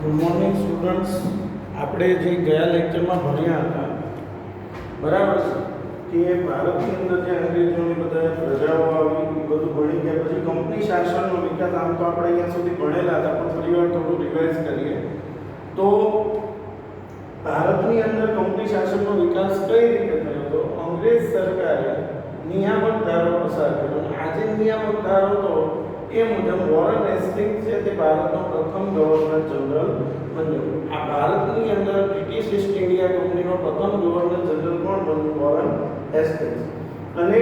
Good morning students. આપણે જે ગયા લેક્ચરમાં ભણ્યા હતા બરાબર છે કે ભારતની અંદર જે અંગ્રેજોની બધા પ્રજાઓ આવી એ બધું ભણી ગયા પછી કંપની શાસનનો વિકાસ. આમ તો આપણે અહીંયા સુધી ભણેલા હતા પણ ફરીવાર થોડું રિવાઇઝ કરીએ તો ભારતની અંદર કંપની શાસનનો વિકાસ કઈ રીતે થયો હતો. અંગ્રેજ સરકારે નિયામક ધારો પસાર કર્યો અને આ જે નિયામક ધારો હતો એ મુજબ વોરન હેસ્ટિંગ્સ છે તે ભારતનો પ્રથમ ગવર્નર જનરલ બન્યો. આ ભારતની અંદર બ્રિટિશ ઈસ્ટ ઇન્ડિયા કંપનીનો પ્રથમ ગવર્નર જનરલ કોણ બન્યું? Warren Hastings. અને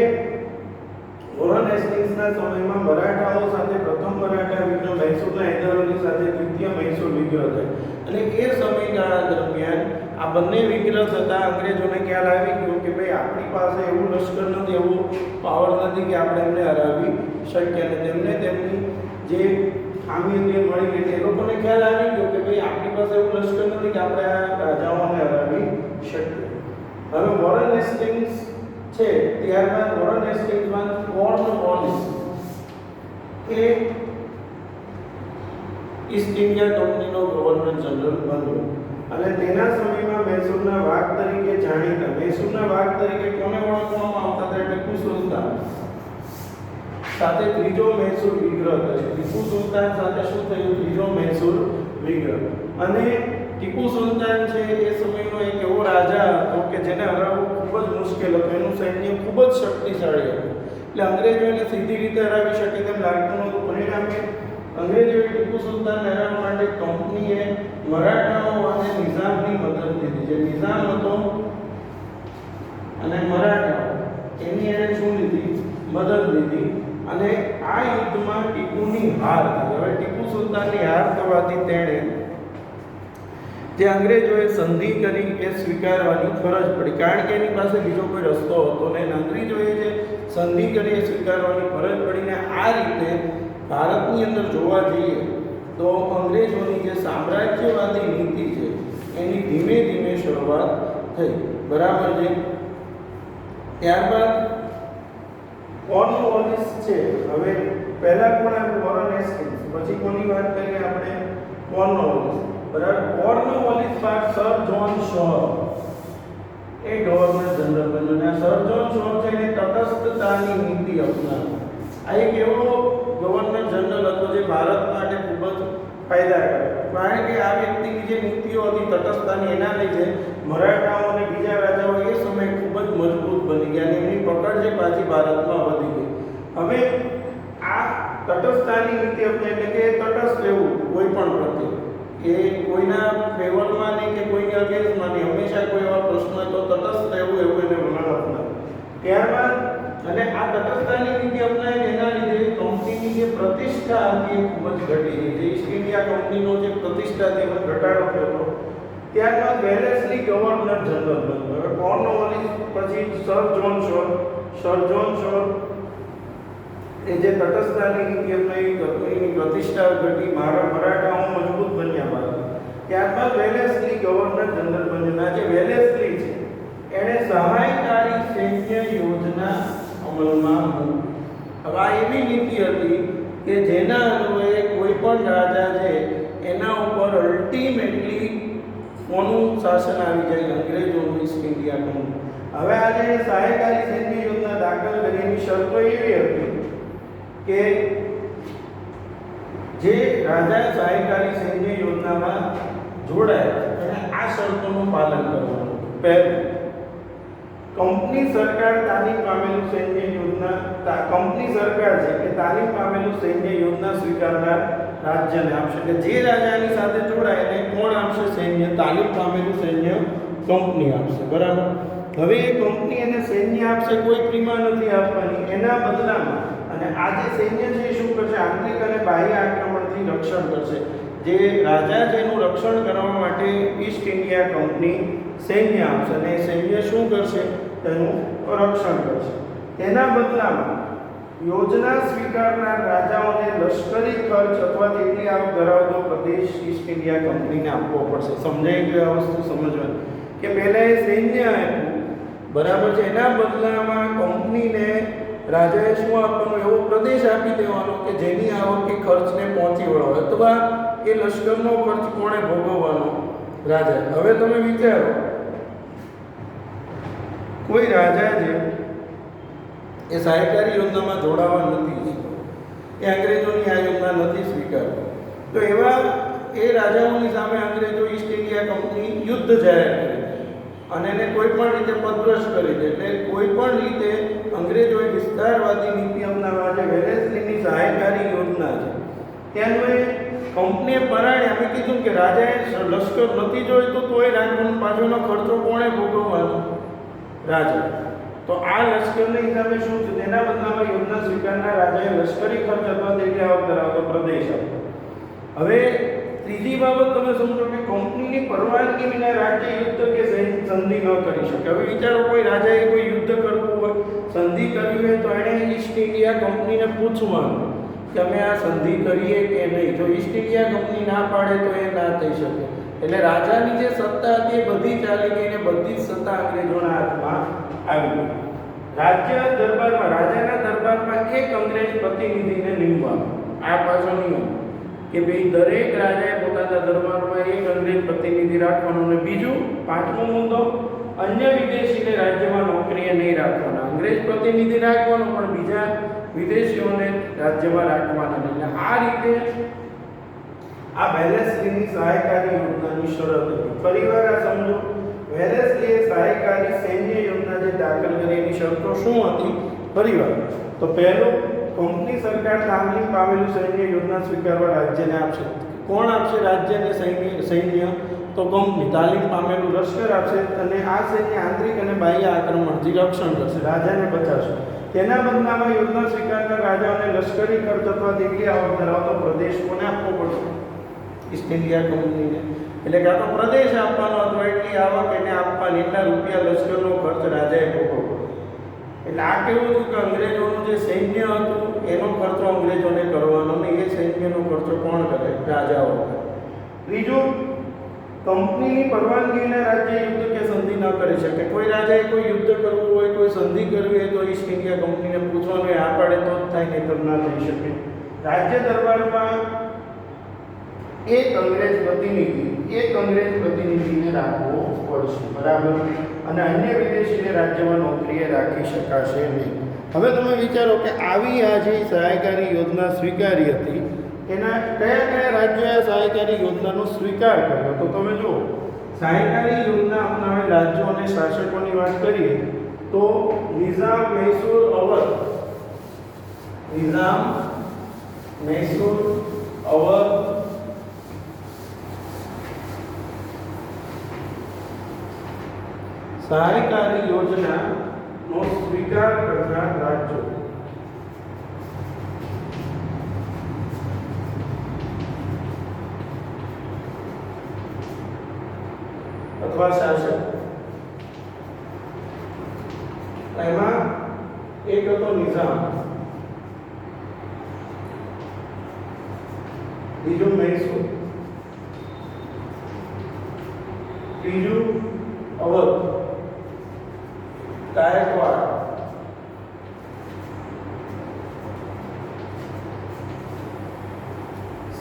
વોરન હેસ્ટિંગ્સના સમયમાં મરાઠાઓ સાથે પ્રથમ મરાઠા વિગ્રહ મૈસૂરના હૈદર અલી સાથે દ્વિતીય મૈસૂર વિગ્રહ થયો અને એ સમયગાળા દરમિયાન આ બંને વિગ્રહ થતા અંગ્રેજોને ખ્યાલ આવી ગયો કે ભાઈ આપણી પાસે એવું લશ્કર નથી, એવું પાવર નથી કે આપણે એમને હરાવી શકીએ. અને તેમને તેમની જે ખામી હતી મળી ગઈ. એ લોકોને ખ્યાલ આવી ગયો કે ભાઈ આપણી પાસે એવું લશ્કર નથી કે આપણે આ રાજાઓને હરાવી શકીએ. હવે વોરન હેસ્ટિંગ્સ છે, ત્યારબાદ વોરન હેસ્ટિંગ્સમાં કોર્નવોલિસ એ ઈસ્ટ ઇન્ડિયા કંપનીનો ગવર્નર જનરલ બન્યો અને તેના સમયમાં મૈસૂરના વાઘ તરીકે જાણીતા. મૈસૂરના વાઘ તરીકે કોને ઓળખવામાં આવતા હતા? ટીપુ સુલતાન સાથે ત્રીજો મૈસૂર વિગ્રહ થયો. ટીપુ સુલતાન સાથે શું થયું? ત્રીજો મૈસૂર વિગ્રહ. અને ટીપુ સુલતાન છે એ સમયનો એક એવો રાજા હતો કે જેને હરાવવું ખૂબ જ મુશ્કેલ હતું. એનું સૈન્ય ખૂબ જ શક્તિશાળી હતું એટલે અંગ્રેજો એને સીધી રીતે હરાવી શકે તેમ લાગતું નહોતું. પરિણામે અંગ્રેજોએ ટીપુ સુલતાન હરાવવા માટે કંપનીએ મરાઠાઓ અને નિઝામની મદદ લીધી. જે નિઝામ હતો અને મરાઠાઓ એની એને શું લીધી? મદદ લીધી. અને આ યુદ્ધમાં ટીપુની હાર થઈ. હવે ટીપુ સુલતાનની હાર થવાથી તેણે જે અંગ્રેજોએ સંધિ કરી એ સ્વીકારવાની ફરજ પડી, કારણ કે એની પાસે બીજો કોઈ રસ્તો હતો નહીં. અંગ્રેજોએ જે સંધિ કરી એ સ્વીકારવાની ફરજ પડીને આ રીતે ભારતની અંદર જોવા જઈએ તો અંગ્રેજોની જે સામ્રાજ્યવાદી નીતિ છે એની ધીમે ધીમે શરૂઆત થઈ. બરાબર છે. ત્યારબાદ કોર્નવોલિસ છે. હવે પહેલા કોણ આવ્યું? Warren Hastings. પછી કોની વાત કરીએ આપણે? કોર્નવોલિસ. બરાબર. કોર્નવોલિસ બાદ સર જ્હોન શોર એ ગવર્નર જનરલ બન્યો. અને સર જ્હોન શોર છે એને તટસ્થતાની નીતિ અપનાવી. આ એક એવો ગવર્નર જનરલ હતો જે ભારત માટે ખૂબ જ ફાયદાકારક, કારણ કે આ વ્યક્તિની જે નીતિઓ હતી તટસ્થતાની, એના લીધે મરાઠાઓ અને બીજા રાજાઓ એ સમયે ખૂબ જ મજબૂત બની ગયા અને એમની પકડ જે પાછી ભારતમાં વધી ગઈ. હવે આ તટસ્થતાની નીતિ અપનાવી એટલે કે તટસ્થ રહેવું કોઈ પણ પ્રત્યે, કે કોઈના ફેવરમાં નહીં કે કોઈની અગેન્સ્ટમાં નહીં, હંમેશા કોઈ એવા પ્રશ્ન તો તટસ્થ રહેવું, એવું એને વલણ અપનાવ્યું. ત્યારબાદ અને આ તટસ્થતાની નીતિ અપનાવી એના લીધે કંપનીની જે પ્રતિષ્ઠા હતી એ ખૂબ જ ઘટી ગઈ. જે ઈસ્ટ ઇન્ડિયા કંપનીનો જે પ્રતિષ્ઠા હતી એમાં ઘટાડો થયો હતો. ત્યારબાદ વેલેસ્લી ગવર્નર જનરલ બન્યો. હવે કોર્નવોલિસ પછી સર જ્હોન શોર. સર જ્હોન શોર એ જે તટસ્થતાની નીતિ અપનાવી કંપનીની પ્રતિષ્ઠા ઘટી, મરાઠાઓ મજબૂત બન્યા બાદ ત્યારબાદ વેલેસ્લી ગવર્નર જનરલ બન્યો. આ જે વેલેસ્લી છે એણે સહાયકારી સૈન્ય યોજના અમલમાં મૂકી. હવે આ એવી નીતિ હતી કે જેના અન્વયે કોઈ પણ રાજા છે એના ઉપર અલ્ટિમેટલી કોનું શાસન આવી જાય? અંગ્રેજોનું ઈસ્ટ ઇન્ડિયા કંપની. હવે આ જે સહાયકારી સૈન્ય યોજના દાખલ કરી એની શરતો એવી હતી કે જે રાજા સહાયકારી સૈન્ય યોજનામાં જોડાય એને આ શરતોનું પાલન કરવાનું. પહેલું, કંપની સરકાર તાલીમ પામેલું સૈન્ય યોજના, કંપની સરકાર છે કે તાલીમ પામેલું સૈન્ય યોજના સ્વીકારનાર રાજ્યને આપશે. કે જે રાજાની સાથે જોડાય એને કોણ આપશે? સૈન્ય, તાલીમ પામેલું સૈન્ય કંપની આપશે. બરાબર. હવે એ કંપની એને સૈન્ય આપશે, કોઈ ફ્રીમાં નથી આપવાની. એના બદલામાં અને આ જે સૈન્ય છે એ શું કરશે? આંતરિક અને બાહ્ય આક્રમણથી રક્ષણ કરશે. જે રાજા છે એનું રક્ષણ કરવા માટે ઈસ્ટ ઇન્ડિયા કંપની સૈન્ય આપશે અને એ સૈન્ય શું કરશે? તેનું રક્ષણ કરશે. તેના બદલામાં યોજના સ્વીકારનાર રાજાઓને લશ્કરી ખર્ચ અથવા તેટલી આવક ધરાવતો પ્રદેશ ઈસ્ટ ઇન્ડિયા કંપનીને આપવો પડશે. સમજાઈ ગયું આ વસ્તુ સમજવાની? કે પહેલા એ સૈન્ય આપ્યું, બરાબર છે, એના બદલામાં કંપનીને રાજાએ શું આપવાનું? એવો પ્રદેશ આપી દેવાનો કે જેની આવક કે ખર્ચને પહોંચી વળો, અથવા એ લશ્કરનો ખર્ચ કોણે ભોગવવાનો? રાજા. હવે તમે વિચારો, કોઈ રાજા છે એ સહાયકારી યોજનામાં જોડાવા નથી ઈચ્છતો, એ અંગ્રેજોની આ યોજના નથી સ્વીકારતો, તો એવા એ રાજાઓની સામે અંગ્રેજો ઈસ્ટ ઇન્ડિયા કંપની યુદ્ધ જાહેર કરી દે અને એને કોઈ પણ રીતે પદભ્રષ્ટ કરી દે. એટલે કોઈ પણ રીતે અંગ્રેજોએ વિસ્તારવાદી નીતિ અપનાવવા, જે વેલેસ્લીની સહાયકારી યોજના છે ત્યાંનું એ કંપનીએ પરાણે અમે કીધું કે રાજાએ લશ્કર નથી જોઈતું તો એ રાખવાનો પાછળનો ખર્ચો કોણે ભોગવવાનો? રાજા. તો આ લશ્કરના હિસાબે શું છે? તેના બદલામાં યોજના સ્વીકારનાર રાજાએ લશ્કરી ખર્ચ અથવા દેખી આવક ધરાવતો પ્રદેશ આપ્યો. હવે ત્રીજી બાબત તમે સમજો કે કંપનીની પરવાનગી વિના રાજ્ય યુદ્ધ કે સંધિ ન કરી શકે. હવે વિચારો, કોઈ રાજાએ કોઈ યુદ્ધ કરવું હોય, સંધિ કરવી હોય, તો એણે ઈસ્ટ ઇન્ડિયા કંપનીને પૂછવાનું કે અમે આ સંધિ કરીએ કે નહીં. જો ઈસ્ટ ઇન્ડિયા કંપની ના પાડે તો એ ના થઈ શકે. એટલે રાજાની જે સત્તા હતી એ બધી ચાલી ગઈ ને બધી જ સત્તા અંગ્રેજોના હાથમાં આવી ગઈ. રાજ્ય દરબારમાં, રાજાના દરબારમાં એક અંગ્રેજ પ્રતિનિધિને નીમવાનો. આ પાછો નિયમ કે ભાઈ દરેક રાજાએ પોતાના દરબારમાં એક અંગ્રેજ પ્રતિનિધિ રાખવાનો. અને બીજું, પાંચમો મુદ્દો, અન્ય વિદેશીને રાજ્યમાં નોકરીએ નહીં રાખવાના. અંગ્રેજ પ્રતિનિધિ રાખવાનો પણ બીજા વિદેશીઓને રાજ્યમાં રાખવાના નહીં. આ રીતે આ વેલેસ્લીની સહાયકારી યોજનાની શરત હતી. ફરીવાર આ સમજો, વેલેસ્લીએ સહાયકારી સૈન્ય યોજના જે દાખલ કરી એની શરતો શું હતી? ફરીવાર, તો પહેલું, કંપની સરકાર તાલીમ પામેલું સૈન્ય યોજના સ્વીકારવા રાજ્યને આપશે. કોણ આપશે રાજ્યને સૈન્ય? તો કંપની તાલીમ પામેલું લશ્કર આપશે અને આ સૈન્ય આંતરિક અને બાહ્ય આક્રમણથી રક્ષણ કરશે, રાજાને બચાવશે. તેના બદલામાં યોજના સ્વીકારનાર રાજાઓને લશ્કરી ખર્ચ અથવા દેખી આવક ધરાવતો પ્રદેશ કોને આપવો પડશે? ઈસ્ટ ઇન્ડિયા કંપનીને. એટલે કાં તો પ્રદેશ આપવાનો અથવા એટલી આવક એને આપવાની, એટલા રૂપિયા લશ્કરનો ખર્ચ રાજાએ ભોગવવો. એટલે આ કેવું હતું કે અંગ્રેજોનું જે સૈન્ય હતું એનો ખર્ચો અંગ્રેજોને કરવાનો ને એ સૈન્યનો ખર્ચો કોણ કરે? રાજાઓ. ત્રીજું, કંપનીની પરવાનગીના રાજ્ય યુદ્ધ કે સંધિ ન કરી શકે. કોઈ રાજાએ કોઈ યુદ્ધ કરવું હોય, કોઈ સંધિ કરવી હોય તો ઈસ્ટ ઇન્ડિયા કંપનીને પૂછવાનું, એ આ પાડે તો જ થાય, નહીં તો ના થઈ શકે. રાજ્ય દરબારમાં એક અંગ્રેજ પ્રતિનિધિને રાખવો પડશે, બરાબર, અને અન્ય વિદેશીને રાજ્યમાં નોકરીએ રાખી શકાશે નહીં. હવે તમે વિચારો કે આવી આ જે સહાયકારી યોજના સ્વીકારી હતી એના કયા કયા રાજ્યોએ આ સહાયકારી યોજનાનો સ્વીકાર કર્યો? તો તમે જુઓ, સહાયકારી યોજના અપનાવેલ રાજ્યો અને શાસકોની વાત કરીએ તો નિઝામ, મૈસૂર, અવધ. નિઝામ, મૈસૂર, અવધ, સહાયકારી યોજનાનો સ્વીકાર કરનાર રાજ્યો. અથવા શાસક. એમાં એક હતો નિઝામ, બીજું મૈસૂર, ત્રીજું અવધ, ગાયકવાડ,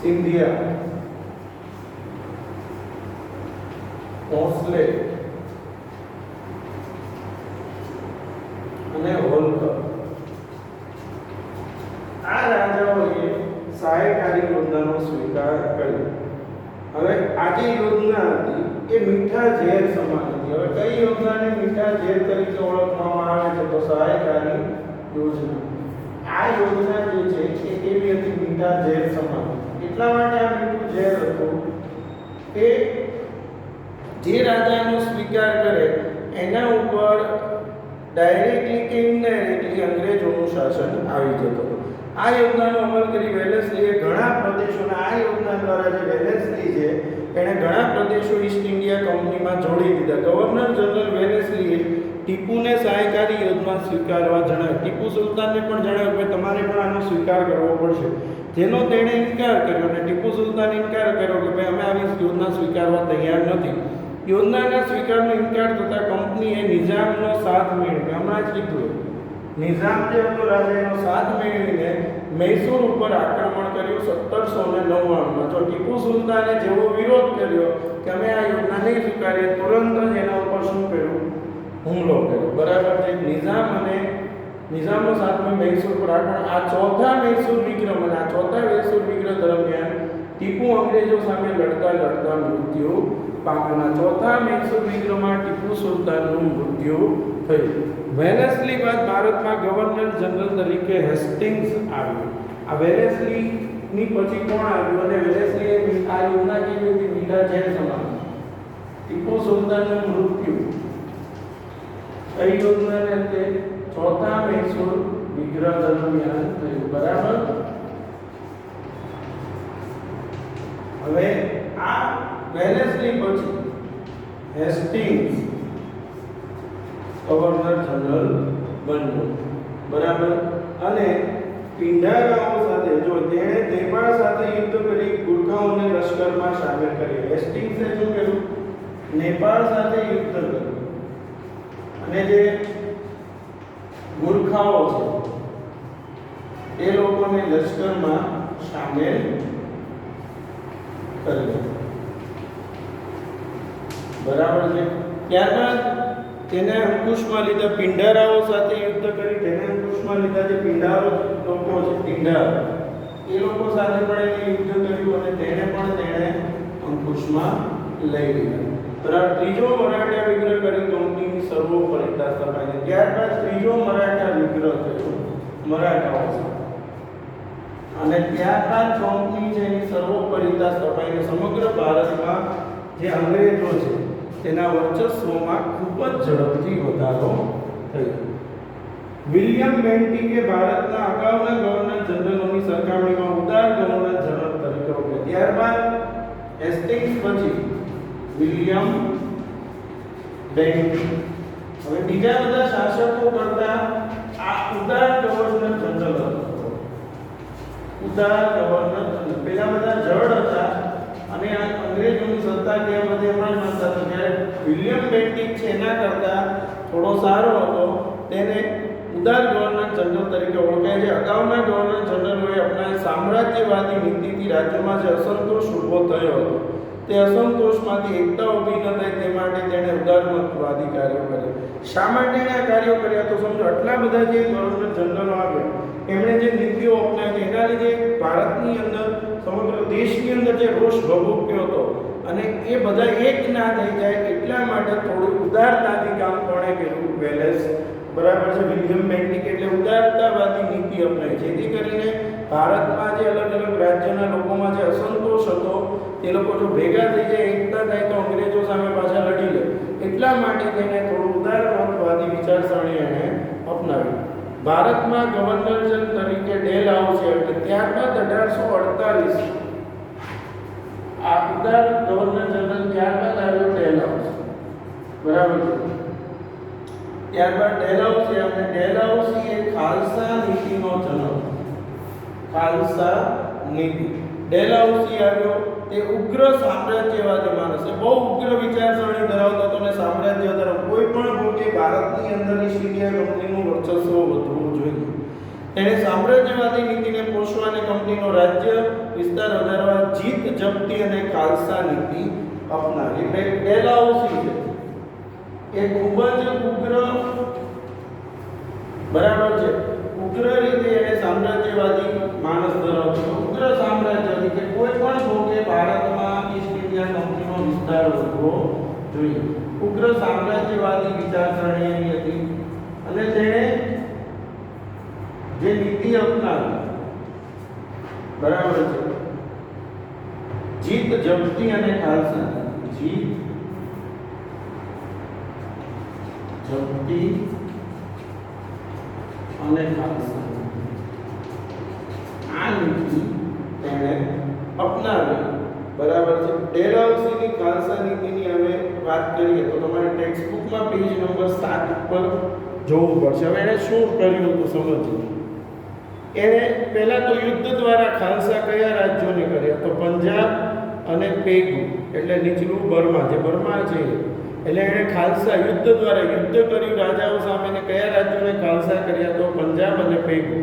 સિંધિયા, ભોંસલે અને હોલકર. આ રાજાઓએ સહાયકારી યોજનાનો સ્વીકાર કર્યો. હવે આ જે યોજના હતી એ મીઠા ઝેર સમાન હતી. હવે કઈ યોજનાને મીઠા ઝેર તરીકે ઓળખવામાં આવે છે? તો સહાયકારી યોજના. આ યોજના જે છે એ કેવી હતી? મીઠા ઝેર સમાન. એટલા માટે આ મીઠું ઝેર હતું કે જે રાજાનો સ્વીકાર કરે એના ઉપર ડાયરેક્ટલી કે ઇનડાયરેક્ટલી અંગ્રેજોનું શાસન આવી જતું. આ યોજનાનો અમલ કરી વેલેસ્લીએ ઘણા પ્રદેશોના, આ યોજના દ્વારા જે વેલેસ્લી છે એણે ઘણા પ્રદેશો ઈસ્ટ ઇન્ડિયા કંપનીમાં જોડી દીધા. ગવર્નર જનરલ વેલેસ્લીએ ટીપુને સહાયકારી યોજના સ્વીકારવા જણાવ્યું. ટીપુ સુલતાનને પણ જણાવ્યું કે તમારે પણ આનો સ્વીકાર કરવો પડશે, જેનો તેણે ઇનકાર કર્યો. અને ટીપુ સુલતાને ઇનકાર કર્યો કે ભાઈ અમે આવી યોજના સ્વીકારવા તૈયાર નથી. યોજનાના સ્વીકારનો ઇનકાર થતાં કંપનીએ નિઝામનો સાથ મેળવ્યો. હમણાં જ કીધું, નિઝામ જે હતો રાજા એનો સાથ મેળવીને મૈસૂર ઉપર આક્રમણ કર્યું 1799માં. જો ટીપુ સુલતાને જેવો વિરોધ કર્યો કે અમે આ યોજના નહીં સ્વીકારીએ, તુરંત જ એના ઉપર શું કર્યું? હુમલો કર્યો. બરાબર છે. નિઝામનો સાથ મૈસૂર પર આક્રમણ. આ ચોથા મૈસૂર વિગ્રહ અને આ ચોથા મૈસૂર વિગ્રહ દરમિયાન ટીપુ અંગ્રેજો સામે લડતા મૃત્યુ પામ્યો. ચોથા મૈસૂર વિગ્રહમાં ટીપુ સુલતાનનું મૃત્યુ થયું. વેલેસ્લી બાદ ભારતમાં ગવર્નર જનરલ તરીકે હેસ્ટિંગ્સ આવ્યું. આ વેલેસ્લી ની પછી કોણ આવ્યું? અને વેલેસ્લી આ યોજના કેવી હતી? મીઠા ઝેર સમાન. ટીપુ સુલતાનનું મૃત્યુ કઈ યોજનાને અંતે? ચોથા મૈસૂર વિગ્રહ દરમિયાન થયું. બરાબર. હવે આ વેલેસ્લી પછી હેસ્ટિંગ્સ ગવર્નર જનરલ બન્યો. બરાબર. અને પિંડારાઓ સાથે જો તેણે નેપાળ સાથે યુદ્ધ કરી ગુરખાઓને લશ્કરમાં સામેલ કર્યા. હેસ્ટિંગ્સે શું કર્યું? નેપાળ સાથે યુદ્ધ કર્યું અને જે ગુરખાઓ છે એ લોકોને લશ્કરમાં સામેલ કર્યા. બરાબર છે. ત્યારબાદ તેને અંકુશમાં લીધા. પિંડારાઓ સાથે યુદ્ધ કરી તેને અંકુશમાં લીધા. જે પિંડારો લોકો છે, પિંડાર, એ લોકો સાથે પણ એને યુદ્ધ કર્યું અને તેને અંકુશમાં લઈ લીધા. બરાબર. ત્રીજો મરાઠા વિગ્રહ કરી કંપનીની સર્વોપરિતા સ્થપાઈ. ત્યારબાદ ત્રીજો મરાઠા વિગ્રહ થયો મરાઠાઓ સાથે. અને ત્યારબાદ કંપની છે એની સર્વોપરિતા સ્થપાઈને સમગ્ર ભારતમાં જે અંગ્રેજો છે તેના વર્ચસ્વમાં ખૂબ જ ઝડપથી વધારો થયો. વિલિયમ બેન્ટિકે ભારતના અગાઉના ગવર્નર જનરલોની સરખામણીમાં ઉદાર ગવર્નર જનરલ તરીકે ઓળખાયા. ત્યારબાદ હેસ્ટિંગ્સ પછી વિલિયમ બેન્ટિક. હવે બીજા બધા શાસકો કરતા આ ઉદાર ગવર્નર જનરલ હતો. ઉદાર ગવર્નર જનરલ. પેલા બધા જડ હતા અને આ અંગ્રેજોની સત્તા કે બધે એમાં જ નતા. તો જ્યારે વિલિયમ બેન્ટિક છે એના કરતા થોડો સારો હતો, તેને ઉદાર ગવર્નર જનરલ તરીકે ઓળખાય છે. અગાઉના ગવર્નર જનરલોએ અપનાવી સામ્રાજ્યવાદી નીતિથી રાજ્યમાં જે અસંતોષ ઊભો થયો હતો તે અસંતોષમાંથી એકતા ઊભી ન થાય તે માટે તેણે ઉદારમતવાદી કાર્યો કર્યા. શા માટે આ કાર્યો કર્યા? તો સમજો, આટલા બધા જે ગવર્નર જનરલો આવ્યા એમણે જે નીતિઓ અપનાવી એના લીધે ભારતની અંદર, સમગ્ર દેશની અંદર જે રોષ ભભૂક્યો હતો અને એ બધા એક ના થઈ જાય એટલા માટે થોડું ઉદારતાથી કામ કોણે કર્યું? વેલેસ. બરાબર છે. વિલિયમ બેન્ટિક એટલે ઉદારતાવાદી નીતિ અપનાવી, જેથી કરીને ભારતમાં જે અલગ અલગ રાજ્યના લોકોમાં જે અસંતોષ હતો તે લોકો જો ભેગા થઈ જાય, એકતા થાય તો અંગ્રેજો સામે પાછા લડી લે. એટલા માટે તેને થોડું ઉદારમતવાદી વિચારસરણી એને અપનાવી. ભારતમાં ગવર્નર જનરલ તરીકે ડેલ હાઉસ એટલે ત્યારબાદ 1848 આ ઉદાર ગવર્નર જનરલ ત્યારબાદ આવ્યો ડેલ હાઉસ. બરાબર છે. ત્યારબાદ ડેલ હાઉસ અને ડેલ હાઉસ એ ખાલસા નીતિનો જનક. ખાલસા નીતિ. ડેલ હાઉસ આવ્યો તે ઉગ્ર સામ્રાજ્યવાદી માણસ છે. બહુ ઉગ્ર વિચારસરણી ધરાવતો હતો અને સામ્રાજ્ય તરફ કોઈ પણ ભોગે ભારતની અંદર ઈસ્ટ ઇન્ડિયા કંપનીનું વર્ચસ્વ વધવું જોઈએ. તેણે સામ્રાજ્યવાદી નીતિને પોષવા અને કંપનીનો રાજ્ય વિસ્તાર વધારવા જીત જપ્તી અને ખાલસા નીતિ અપનાવી. ડેલ હાઉસ છે એ ખૂબ જ ઉગ્ર, બરાબર છે, ઉગ્ર રીતે એને સામ્રાજ્યવાદી માણસ ધરાવતો. ઉગ્ર સામ્રાજ્યવાદી કે કોઈ પણ ભોગે ભારતમાં ઈસ્ટ ઇન્ડિયા કંપનીનો વિસ્તાર વધવો જોઈએ. ઉગ્ર સામ્રાજ્યવાદી વિચારસરણી એની હતી અને તેણે જે નીતિ અપનાવી, બરાબર છે, જીત જપ્તી અને ખાલસા. જીત જપ્તી અને ખાલસા આ નીતિ તેણે અપનાવી. બરાબર છે. ડેલ હાઉસની ખાલસા નીતિની હવે વાત કરીએ તો તમારે ટેક્સ્ટ બુકમાં પેજ નંબર 7 ઉપર જોવું પડશે. હવે એણે શું કર્યું હતું સમજીએ. એણે પહેલા તો યુદ્ધ દ્વારા ખાલસા કયા રાજ્યોને કર્યા? તો પંજાબ અને પેગુ એટલે નીચલું બર્મા, જે બર્મા છે એટલે એણે ખાલસા યુદ્ધ દ્વારા યુદ્ધ કર્યું રાજાઓ સામે, ને કયા રાજ્યોને ખાલસા કર્યા? તો પંજાબ અને પૈગુ.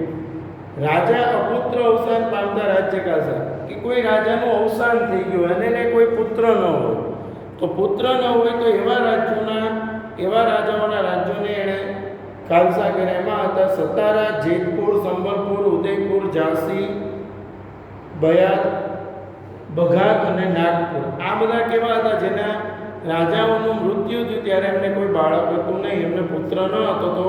રાજા અપુત્ર અવસાન પામતા રાજ્ય ખાલસા, કે કોઈ રાજાનું અવસાન થઈ ગયું અને એને કોઈ પુત્ર ન હોય, તો પુત્ર ન હોય તો એવા રાજાઓના રાજ્યોને એણે ખાલસા કર્યા. એમાં હતા સતારા, જેતપુર, સંબલપુર, ઉદયપુર, ઝાંસી, બયાત, બઘાત અને નાગપુર. આ બધા કેવા હતા? જેના રાજાઓનું મૃત્યુ થયું ત્યારે એમને કોઈ બાળક હતું નહીં, એમને પુત્ર ન હતો, તો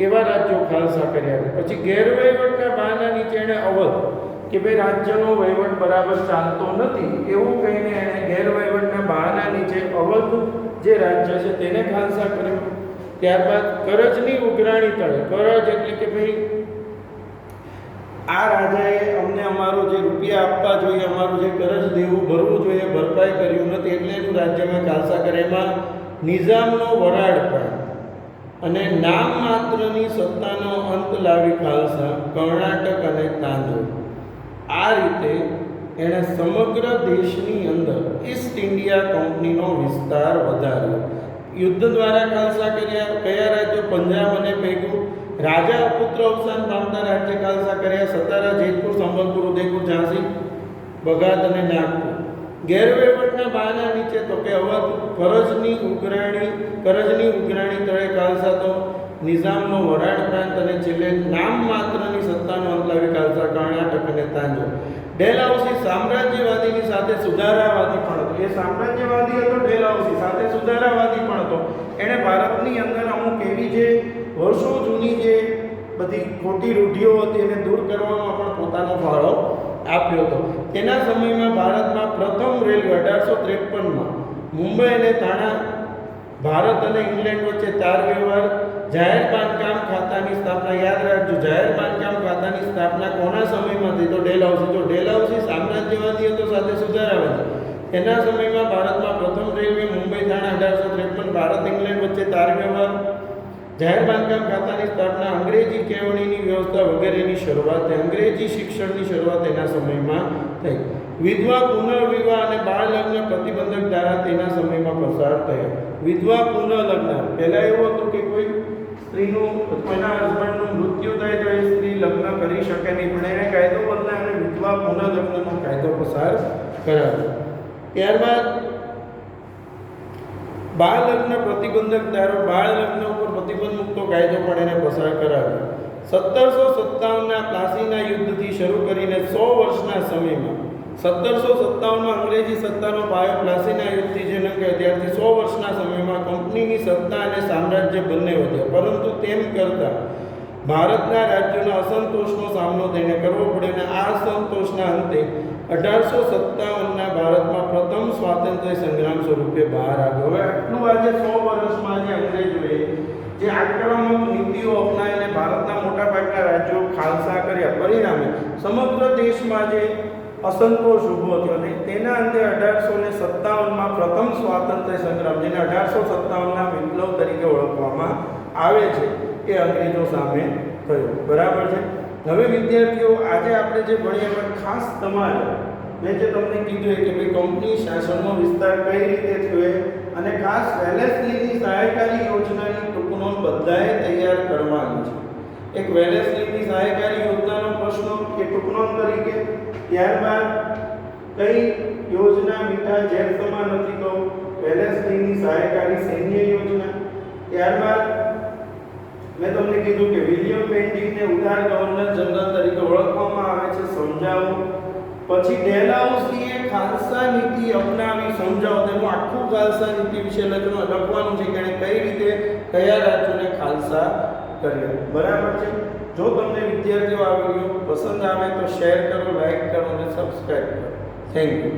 એવા રાજ્યો ખાલસા કર્યા. પછી ગેરવહીવટના બહાના નીચે એણે અવધ, કે ભાઈ રાજ્યનો વહીવટ બરાબર ચાલતો નથી એવું કહીને એણે ગેરવહીવટના બહાના નીચે અવધ જે રાજ્ય છે તેને ખાલસા કર્યું. ત્યારબાદ કરજની ઉઘરાણી તળે, કરજ એટલે કે ભાઈ આ રાજાએ અમને અમારો જે રૂપિયા આપવા જોઈએ, અમારું જે કરજ દેવું ભરવું જોઈએ, ભરપાઈ કર્યું નથી, એટલે એનું રાજ્યમાં ખાલસા કરે. એમાં નિઝામનો વરાળ પણ અને નામ માત્રની સત્તાનો અંત લાવી ખાલસા કર્ણાટક અને તાંજોર. આ રીતે એણે સમગ્ર દેશની અંદર ઈસ્ટ ઇન્ડિયા કંપનીનો વિસ્તાર વધાર્યો. યુદ્ધ દ્વારા ખાલસા કર્યા. કયા રાજ્યો? પંજાબ અને પૈગુ. રાજા અપુત્ર અવસાન પામતા રાજ્ય ખાલસા કર્યા. સતારા, જેતપુર, સંબલપુર, ઉદયપુર, ઝાંસી, બઘાત અને નાગપુર. ગેરવહીવટના બહાના નીચે તો કે અવધ, કરજની ઉઘરાણી તળે ખાલસા, તો નિઝામનો વરાળ પ્રાંત, અને છેલ્લે નામ માત્રની સત્તાનો અંત લાવી ખાલસા કર્ણાટક અને તાંજોર. ડેલહાઉસી સામ્રાજ્યવાદીની સાથે સુધારાવાદી પણ હતો. એ સામ્રાજ્યવાદી હતો ડેલહાઉસી, સાથે સુધારાવાદી પણ હતો. એણે ભારતની અંદર અમુક એવી જે વર્ષો જૂની જે બધી ખોટી રૂઢિઓ હતી એને દૂર કરવામાં પણ પોતાનો ફાળો આપ્યો હતો. તેના સમયમાં ભારતમાં પ્રથમ રેલવે 1853માં મુંબઈ અને થાણા, ભારત અને ઇંગ્લેન્ડ વચ્ચે તાર વ્યવહાર, જાહેર બાંધકામ ખાતાની સ્થાપના. યાદ રાખજો, જાહેર બાંધકામ ખાતાની સ્થાપના કોના સમયમાં થઈ? તો ડેલહાઉસી. તો ડેલહાઉસી સામ્રાજ્યવાદી હતો, સાથે સુધારાવાદી. તેના સમયમાં ભારતમાં પ્રથમ રેલવે, મુંબઈ થાણા 1853, ભારત ઇંગ્લેન્ડ વચ્ચે તાર વ્યવહાર, જાહેર બાંધકામ ખાતાની સ્થાપના, અંગ્રેજી કેળવણીની વ્યવસ્થા વગેરેની શરૂઆત. અંગ્રેજી શિક્ષણની શરૂઆત તેના સમયમાં થઈ. વિધવા પુનર્વિવાહ અને બાળ લગ્ન પ્રતિબંધક ધારા તેના સમયમાં પસાર થયા. વિધવા પુનર્લગ્ન, પહેલાં એવું હતું કે કોઈ સ્ત્રીનું, કોઈના હસબન્ડનું મૃત્યુ થાય તો એ સ્ત્રી લગ્ન કરી શકે નહીં, પણ એને કાયદો બદલાય અને વિધવા પુનર્લગ્નનો કાયદો પસાર કરાયો. ત્યારબાદ બાળ લગ્ન પ્રતિબંધક ધારો, બાળ લગ્ન ઉપર પ્રતિબંધ મૂકતો કાયદો પણ એને પસાર કરાવ્યો. 1757ના પ્લાસીના યુદ્ધથી શરૂ કરીને 100 વર્ષના સમયમાં 1757માં અંગ્રેજી સત્તાનો પાયો પ્લાસીના યુદ્ધથી જે નંખાયો ત્યારથી 100 વર્ષના સમયમાં કંપનીની સત્તા અને સામ્રાજ્ય બંને વધ્યા. પરંતુ તેમ કરતાં ભારતના રાજ્યોના અસંતોષનો સામનો તેને કરવો પડે, અને આ અસંતોષના અંતે 1857ના ભારતમાં પ્રથમ સ્વાતંત્ર્ય સંગ્રામ સ્વરૂપે બહાર આવ્યો. હવે આટલું આજે 100 વર્ષમાં જે અંગ્રેજોએ જે આક્રમક નીતિઓ અપનાવીને ભારતના મોટાભાગના રાજ્યો ખાલસા કર્યા, પરિણામે સમગ્ર દેશમાં જે અસંતોષ ઊભો થયો અને તેના અંતે 1857માં પ્રથમ સ્વાતંત્ર્ય સંગ્રામ, જેને 1857ના વિપ્લવ તરીકે ઓળખવામાં આવે છે, એ અંગ્રેજો સામે થયો. બરાબર છે. હવે વિદ્યાર્થીઓ, આજે આપણે જે ભણીએ એમાં ખાસ તમારે મેં જે તમને કીધું કે ભાઈ કંપની શાસનનો વિસ્તાર કઈ રીતે થયો અને ખાસ વેલેસ્લીની સહાયકારી યોજનાની ટૂંક નોંધ બધાએ તૈયાર કરવાની છે. એક વેલેસ્લીની સહાયકારી યોજનાનો પ્રશ્ન એ ટૂંક નોંધ તરીકે, ત્યારબાદ કઈ યોજના મીઠા ઝેર સમાન હતી? તો વેલેસ્લીની સહાયકારી સૈન્ય યોજના. ત્યારબાદ મેં તમને કીધું કે વિલિયમ બેન્ટિકને ઉદાર ગવર્નર જનરલ તરીકે ઓળખવામાં આવે છે, સમજાવો. પછી ડેલહાઉસીએ ખાલસા નીતિ અપનાવી, સમજાવો. તેનું આખું ખાલસા નીતિ વિશે લખવાનું છે કે એણે કઈ રીતે કયા રાજ્યોને ખાલસા કર્યા. બરાબર છે. જો તમને વિદ્યાર્થીઓ આ વિડીયો પસંદ આવે તો શેર કરો, લાઈક કરો અને સબસ્ક્રાઈબ કરો. Thank you.